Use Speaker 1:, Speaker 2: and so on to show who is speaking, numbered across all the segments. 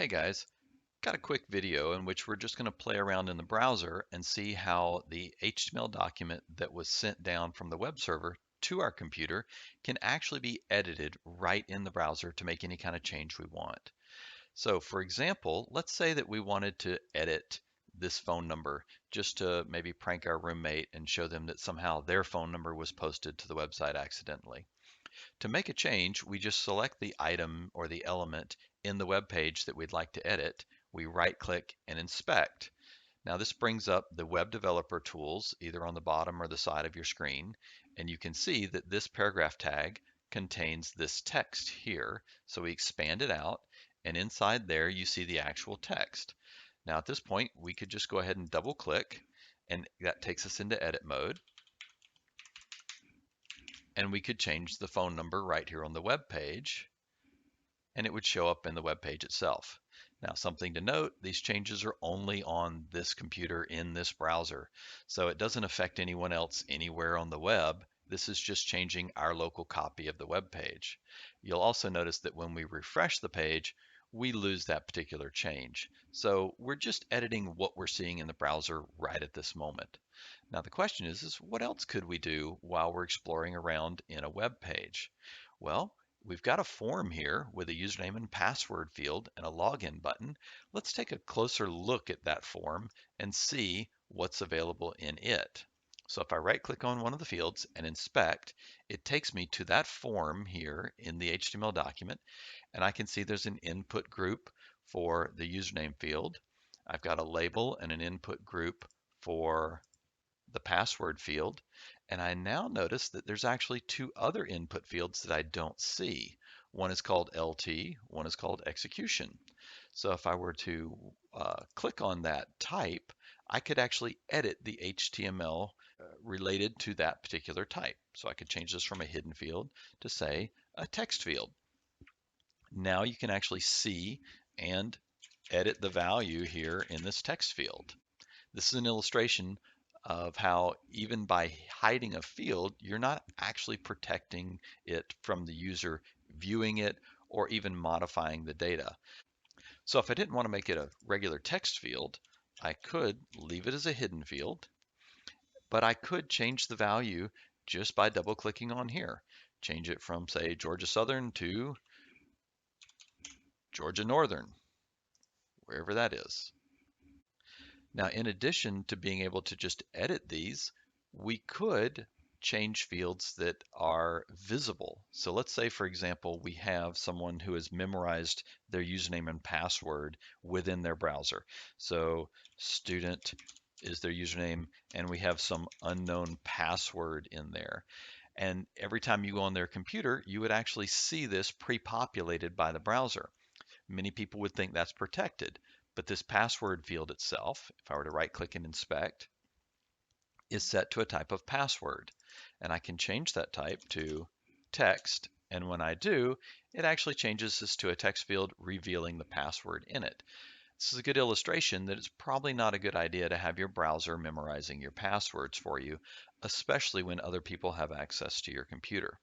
Speaker 1: Hey guys, got a quick video in which we're just going to play around in the browser and see how the HTML document that was sent down from the web server to our computer can actually be edited right in the browser to make any kind of change we want. So for example, let's say that we wanted to edit this phone number just to maybe prank our roommate and show them that somehow their phone number was posted to the website accidentally. To make a change, we just select the item or the element in the web page that we'd like to edit. We right click and inspect. Now this brings up the web developer tools either on the bottom or the side of your screen, and you can see that this paragraph tag contains this text here. So we expand it out, and inside there you see the actual text. Now at this point we could just go ahead and double click, and that takes us into edit mode, and we could change the phone number right here on the web page, and it would show up in the web page itself. Now, something to note, these changes are only on this computer in this browser, so it doesn't affect anyone else anywhere on the web. This is just changing our local copy of the web page. You'll also notice that when we refresh the page, we lose that particular change. So we're just editing what we're seeing in the browser right at this moment. Now the question is what else could we do while we're exploring around in a web page? Well, we've got a form here with a username and password field and a login button. Let's take a closer look at that form and see what's available in it. So if I right click on one of the fields and inspect, it takes me to that form here in the HTML document, and I can see there's an input group for the username field. I've got a label and an input group for the password field, and I now notice that there's actually two other input fields that I don't see. One is called LT, one is called execution. So if I were to click on that type, I could actually edit the HTML related to that particular type. So I could change this from a hidden field to say a text field. Now you can actually see and edit the value here in this text field. This is an illustration of how even by hiding a field, you're not actually protecting it from the user viewing it or even modifying the data. So if I didn't want to make it a regular text field, I could leave it as a hidden field, but I could change the value just by double clicking on here. Change it from, say, Georgia Southern to Georgia Northern, wherever that is. Now, in addition to being able to just edit these, we could change fields that are visible. So let's say, for example, we have someone who has memorized their username and password within their browser. So student is their username, and we have some unknown password in there. And every time you go on their computer, you would actually see this pre-populated by the browser. Many people would think that's protected, but this password field itself, if I were to right click and inspect, is set to a type of password. And I can change that type to text. And when I do, it actually changes this to a text field revealing the password in it. This is a good illustration that it's probably not a good idea to have your browser memorizing your passwords for you, especially when other people have access to your computer.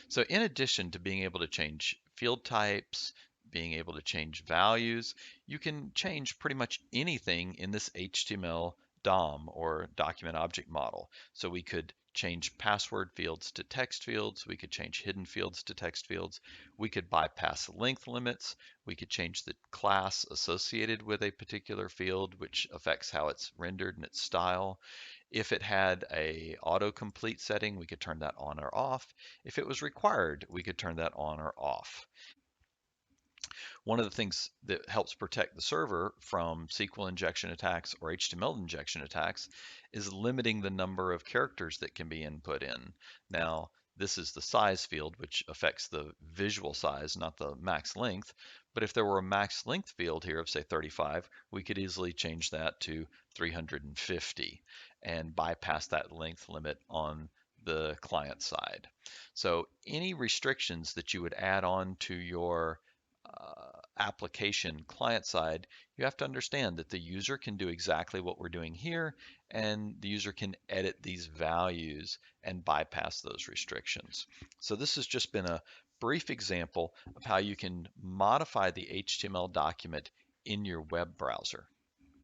Speaker 1: So in addition to being able to change field types, being able to change values, you can change pretty much anything in this HTML DOM or document object model. So we could change password fields to text fields. We could change hidden fields to text fields. We could bypass length limits. We could change the class associated with a particular field, which affects how it's rendered and its style. If it had a autocomplete setting, we could turn that on or off. If it was required, we could turn that on or off. One of the things that helps protect the server from SQL injection attacks or HTML injection attacks is limiting the number of characters that can be input in. Now, this is the size field, which affects the visual size, not the max length. But if there were a max length field here of, say, 35, we could easily change that to 350 and bypass that length limit on the client side. So any restrictions that you would add on to your application client side, you have to understand that the user can do exactly what we're doing here, and the user can edit these values and bypass those restrictions. So this has just been a brief example of how you can modify the HTML document in your web browser.